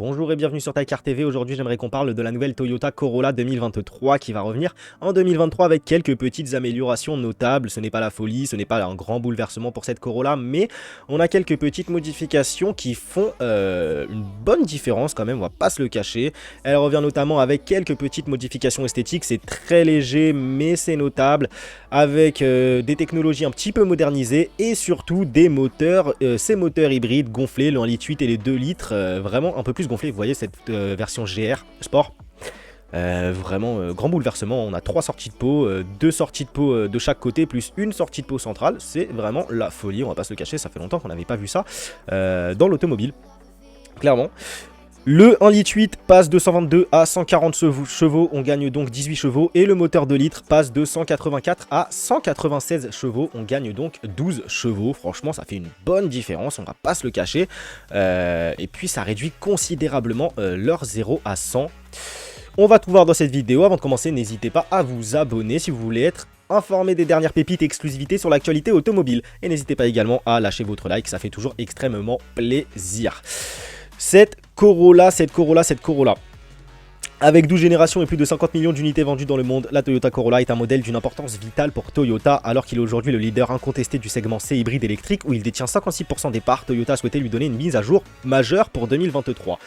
bonjour et bienvenue sur Tycar TV. Aujourd'hui j'aimerais qu'on parle de la nouvelle Toyota Corolla 2023 qui va revenir en 2023 avec quelques petites améliorations notables. Ce n'est pas la folie, ce n'est pas un grand bouleversement pour cette Corolla, mais on a quelques petites modifications qui font une bonne différence quand même, on va pas se le cacher. Elle revient notamment avec quelques petites modifications esthétiques, c'est très léger mais c'est notable, avec des technologies un petit peu modernisées et surtout des moteurs, ces moteurs hybrides gonflés, le 1,8 litre et les 2 litres, vraiment un peu plus gonflés. Vous voyez cette version GR Sport, vraiment grand bouleversement. On a 3 sorties de pot, 2 sorties de pot de chaque côté plus une sortie de pot centrale. C'est vraiment la folie, on va pas se le cacher, ça fait longtemps qu'on n'avait pas vu ça dans l'automobile, clairement. Le 1,8 litre passe de 122 à 140 chevaux, on gagne donc 18 chevaux. Et le moteur 2 litres passe de 184 à 196 chevaux, on gagne donc 12 chevaux. Franchement, ça fait une bonne différence, on va pas se le cacher. Et puis, ça réduit considérablement leur 0 à 100. On va tout voir dans cette vidéo. Avant de commencer, n'hésitez pas à vous abonner si vous voulez être informé des dernières pépites et exclusivités sur l'actualité automobile. Et n'hésitez pas également à lâcher votre like, ça fait toujours extrêmement plaisir. Cette Corolla, avec 12 générations et plus de 50 millions d'unités vendues dans le monde, la Toyota Corolla est un modèle d'une importance vitale pour Toyota, alors qu'il est aujourd'hui le leader incontesté du segment C hybride électrique où il détient 56% des parts. Toyota a souhaité lui donner une mise à jour majeure pour 2023.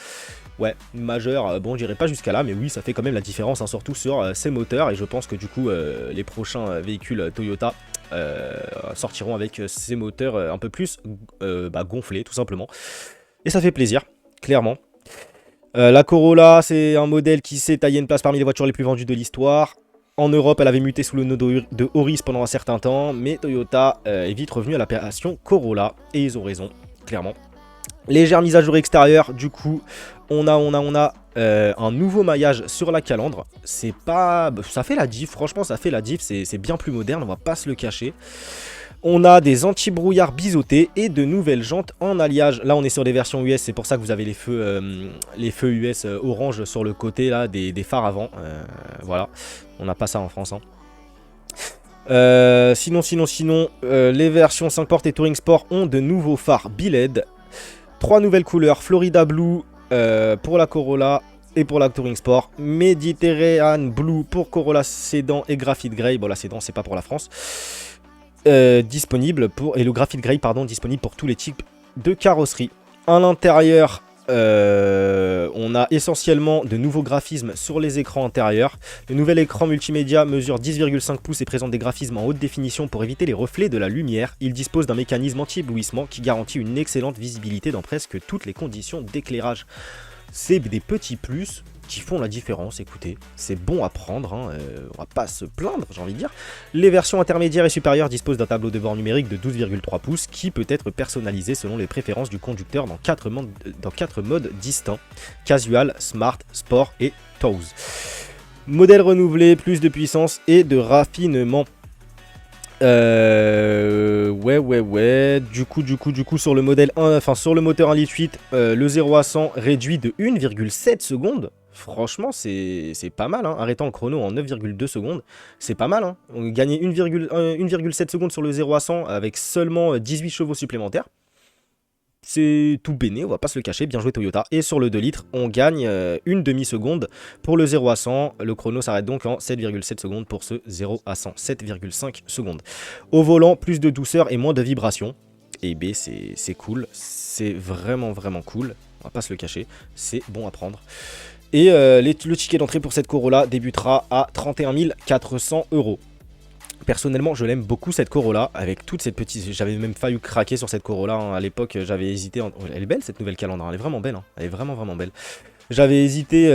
Ouais, majeure, bon, j'irai pas jusqu'à là, mais oui, ça fait quand même la différence, hein, surtout sur ces moteurs, et je pense que du coup, les prochains véhicules Toyota sortiront avec ces moteurs un peu plus gonflés, tout simplement. Et ça fait plaisir, clairement. La Corolla, c'est un modèle qui s'est taillé une place parmi les voitures les plus vendues de l'histoire. En Europe, elle avait muté sous le nom de Auris pendant un certain temps, mais Toyota est vite revenu à l'appellation Corolla, et ils ont raison, clairement. Légère mise à jour extérieure, du coup, on a un nouveau maillage sur la calandre. C'est pas... ça fait la diff, franchement, ça fait la diff, c'est bien plus moderne, on va pas se le cacher. On a des anti-brouillards biseautés et de nouvelles jantes en alliage. Là, on est sur des versions US, c'est pour ça que vous avez les feux US orange sur le côté là, des phares avant. Voilà, on n'a pas ça en France. Hein. Sinon, les versions 5 portes et Touring Sport ont de nouveaux phares B-LED. 3 nouvelles couleurs, Florida Blue pour la Corolla et pour la Touring Sport. Mediterranean Blue pour Corolla Sedan et Graphite Grey. Bon, la Sedan, c'est pas pour la France. Disponible pour, et le Graphite Grey pardon, disponible pour tous les types de carrosserie. À l'intérieur, on a essentiellement de nouveaux graphismes sur les écrans intérieurs. Le nouvel écran multimédia mesure 10,5 pouces et présente des graphismes en haute définition pour éviter les reflets de la lumière. Il dispose d'un mécanisme anti-éblouissement qui garantit une excellente visibilité dans presque toutes les conditions d'éclairage. C'est des petits plus qui font la différence, écoutez, c'est bon à prendre, hein, on va pas se plaindre, j'ai envie de dire. Les versions intermédiaires et supérieures disposent d'un tableau de bord numérique de 12,3 pouces qui peut être personnalisé selon les préférences du conducteur dans 4 modes distincts, Casual, Smart, Sport et Tows. Modèle renouvelé, plus de puissance et de raffinement. Ouais. Du coup, sur le modèle 1, enfin sur le moteur 1,8 litre, le 0 à 100 réduit de 1,7 secondes. Franchement, c'est pas mal, hein. Arrêtant le chrono en 9,2 secondes, c'est pas mal. Hein. On gagnait 1,7 secondes sur le 0 à 100 avec seulement 18 chevaux supplémentaires. C'est tout béné, on va pas se le cacher, bien joué Toyota. Et sur le 2 litres, on gagne une demi-seconde pour le 0 à 100. Le chrono s'arrête donc en 7,7 secondes pour ce 0 à 100, 7,5 secondes. Au volant, plus de douceur et moins de vibrations. Et B, c'est cool, c'est vraiment cool, on va pas se le cacher, c'est bon à prendre. Et le ticket d'entrée pour cette Corolla débutera à 31 400 €. Personnellement, je l'aime beaucoup cette Corolla, avec toute cette petite... J'avais même failli craquer sur cette Corolla, hein. À l'époque, j'avais hésité... Elle est belle cette nouvelle calandre, hein. Elle est vraiment belle, hein. Elle est vraiment belle. J'avais hésité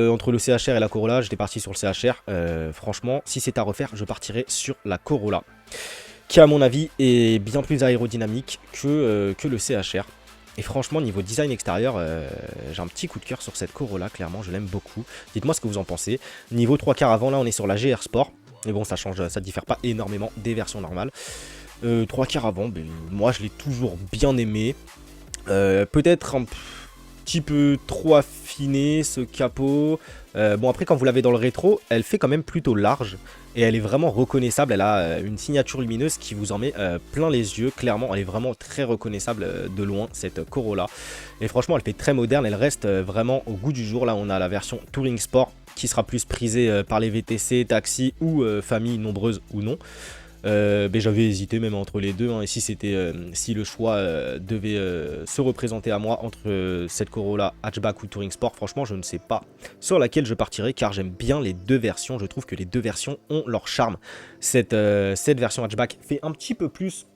entre le CHR et la Corolla, j'étais parti sur le CHR. Franchement, si c'est à refaire, je partirai sur la Corolla, qui à mon avis est bien plus aérodynamique que le CHR. Et franchement, niveau design extérieur, j'ai un petit coup de cœur sur cette Corolla, clairement, je l'aime beaucoup. Dites-moi ce que vous en pensez. Niveau 3 quarts avant, là, on est sur la GR Sport. Mais bon, ça change, ça diffère pas énormément des versions normales. 3 quarts avant, ben, moi, je l'ai toujours bien aimé. Peut-être un petit peu trop affiné, ce capot. Bon, après, quand vous l'avez dans le rétro, elle fait quand même plutôt large. Et elle est vraiment reconnaissable. Elle a une signature lumineuse qui vous en met plein les yeux. Clairement, elle est vraiment très reconnaissable de loin, cette Corolla. Et franchement, elle fait très moderne. Elle reste vraiment au goût du jour. Là, on a la version Touring Sport qui sera plus prisée par les VTC, taxis ou familles nombreuses ou non. Mais j'avais hésité même entre les deux, hein, et si le choix devait se représenter à moi entre cette Corolla hatchback ou Touring Sport, franchement je ne sais pas sur laquelle je partirai, car j'aime bien les deux versions. Je trouve que les deux versions ont leur charme. Cette version hatchback fait un petit peu plus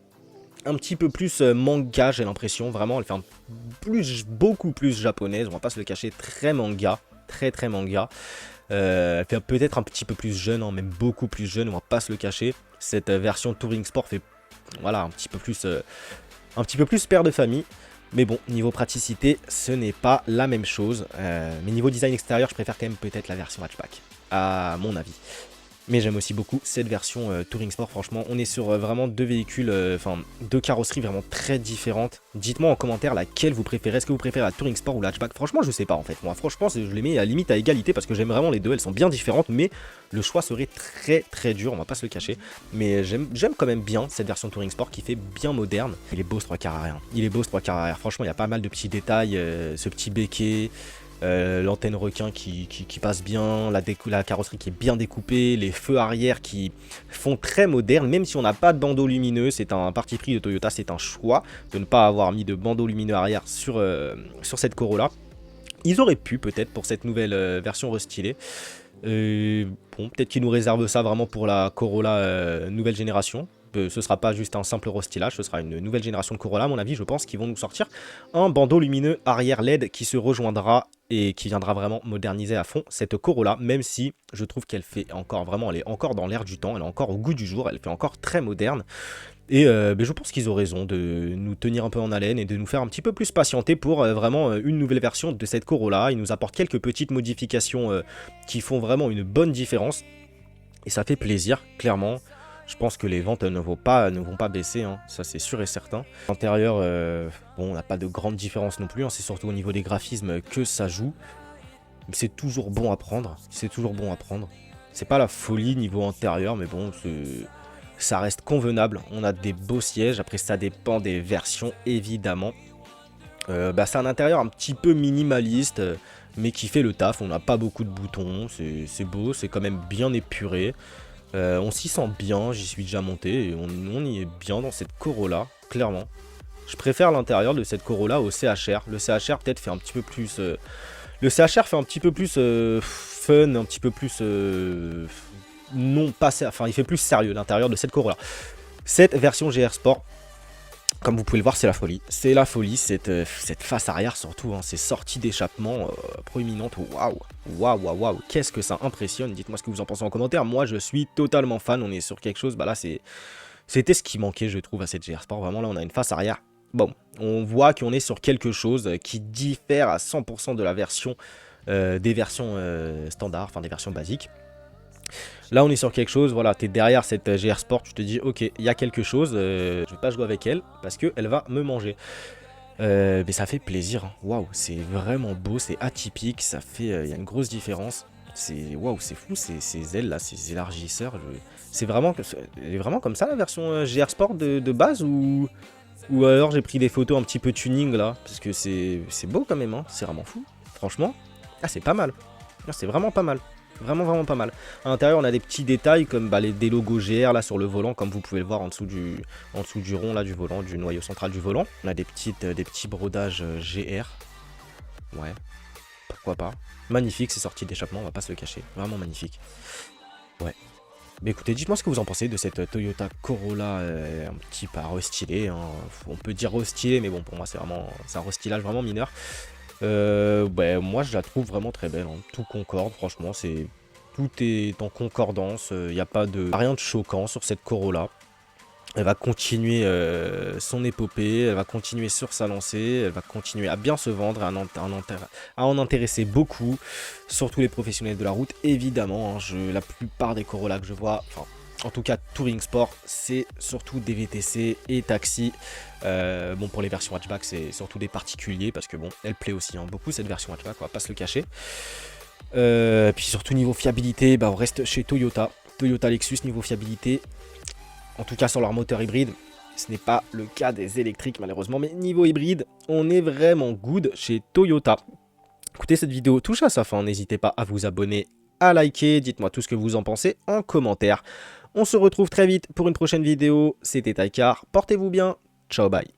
manga, j'ai l'impression. Vraiment, elle fait beaucoup plus japonaise, on va pas se le cacher, très manga, très manga. Elle fait peut-être un petit peu plus jeune, hein, même beaucoup plus jeune, on va pas se le cacher. Cette version Touring Sport fait voilà, un petit peu plus père de famille. Mais bon, niveau praticité, ce n'est pas la même chose. Mais niveau design extérieur, je préfère quand même peut-être la version hatchback, à mon avis. Mais j'aime aussi beaucoup cette version Touring Sport. Franchement, on est sur vraiment deux véhicules, deux carrosseries vraiment très différentes. Dites-moi en commentaire laquelle vous préférez. Est-ce que vous préférez la Touring Sport ou la hatchback? Franchement, je sais pas en fait. Moi, franchement, je les mets à limite à égalité parce que j'aime vraiment les deux. Elles sont bien différentes, mais le choix serait très dur. On va pas se le cacher. Mais j'aime quand même bien cette version Touring Sport qui fait bien moderne. Il est beau ce 3/4 arrière. Il est beau ce 3/4 arrière. Franchement, il y a pas mal de petits détails. Ce petit béquet. L'antenne requin qui passe bien, la carrosserie qui est bien découpée, les feux arrière qui font très moderne, même si on n'a pas de bandeau lumineux. C'est un parti pris de Toyota, c'est un choix de ne pas avoir mis de bandeau lumineux arrière sur cette Corolla. Ils auraient pu peut-être pour cette nouvelle version restylée. Bon, peut-être qu'ils nous réservent ça vraiment pour la Corolla nouvelle génération. Ce sera pas juste un simple restylage, ce sera une nouvelle génération de Corolla. À mon avis, je pense qu'ils vont nous sortir un bandeau lumineux arrière LED qui se rejoindra et qui viendra vraiment moderniser à fond cette Corolla, même si je trouve qu'elle fait encore vraiment, elle est encore dans l'air du temps, elle est encore au goût du jour, elle fait encore très moderne. Et je pense qu'ils ont raison de nous tenir un peu en haleine et de nous faire un petit peu plus patienter pour vraiment une nouvelle version de cette Corolla. Ils nous apportent quelques petites modifications qui font vraiment une bonne différence. Et ça fait plaisir, clairement. Je pense que les ventes ne vont pas baisser, hein, ça c'est sûr et certain. L'intérieur, bon, on n'a pas de grande différence non plus, hein, c'est surtout au niveau des graphismes que ça joue. Mais c'est toujours bon à prendre, C'est pas la folie niveau intérieur, mais bon, ça reste convenable. On a des beaux sièges, après ça dépend des versions évidemment. C'est un intérieur un petit peu minimaliste, mais qui fait le taf. On n'a pas beaucoup de boutons, c'est beau, c'est quand même bien épuré. On s'y sent bien, j'y suis déjà monté et on y est bien dans cette Corolla, clairement. Je préfère l'intérieur de cette Corolla au CHR. Le CHR peut-être fait un petit peu plus... le CHR fait un petit peu plus fun, un petit peu plus... non pas... Enfin, il fait plus sérieux l'intérieur de cette Corolla. Cette version GR Sport, comme vous pouvez le voir, c'est la folie. C'est la folie, cette face arrière surtout, hein, ces sorties d'échappement proéminentes. Waouh, qu'est-ce que ça impressionne. Dites-moi ce que vous en pensez en commentaire. Moi, je suis totalement fan. On est sur quelque chose, bah là, c'était ce qui manquait, je trouve, à cette GR Sport. Vraiment, là, on a une face arrière. Bon, on voit qu'on est sur quelque chose qui diffère à 100% de la version, des versions standards, enfin des versions basiques. Là on est sur quelque chose, voilà, tu es derrière cette GR Sport, tu te dis ok, il y a quelque chose, je vais pas jouer avec elle parce qu'elle va me manger. Mais ça fait plaisir, hein. Waouh, c'est vraiment beau, c'est atypique, ça fait, il y a une grosse différence. Waouh, c'est fou ces ailes là, ces élargisseurs. C'est vraiment comme ça la version GR Sport de base ou alors j'ai pris des photos un petit peu tuning là, parce que c'est beau quand même, hein. C'est vraiment fou, franchement. Ah c'est pas mal, c'est vraiment pas mal. Vraiment pas mal. À l'intérieur, on a des petits détails comme des logos GR là sur le volant, comme vous pouvez le voir en dessous du rond là du volant, du noyau central du volant. On a des petits brodages GR. Ouais, pourquoi pas. Magnifique ces sorties d'échappement, on va pas se le cacher. Vraiment magnifique. Ouais. Mais écoutez, dites-moi ce que vous en pensez de cette Toyota Corolla un petit peu restylée, hein. On peut dire restylée, mais bon, pour moi, c'est un restylage vraiment mineur. Moi je la trouve vraiment très belle, hein. Tout concorde, franchement, tout est en concordance, il n'y a rien de choquant sur cette Corolla. Elle va continuer son épopée, elle va continuer sur sa lancée, elle va continuer à bien se vendre, à en intéresser beaucoup, surtout les professionnels de la route, évidemment, hein. La plupart des Corolla que je vois, enfin En tout cas, Touring Sport, c'est surtout des VTC et taxi. Bon, pour les versions hatchback, c'est surtout des particuliers parce que bon, elle plaît aussi beaucoup cette version hatchback, on va pas se le cacher. Puis surtout niveau fiabilité, bah, on reste chez Toyota. Toyota Lexus niveau fiabilité, en tout cas sur leur moteur hybride. Ce n'est pas le cas des électriques malheureusement, mais niveau hybride, on est vraiment good chez Toyota. Écoutez, cette vidéo touche à sa fin, n'hésitez pas à vous abonner, à liker, dites-moi tout ce que vous en pensez en commentaire. On se retrouve très vite pour une prochaine vidéo, c'était Tykar, portez-vous bien, ciao bye.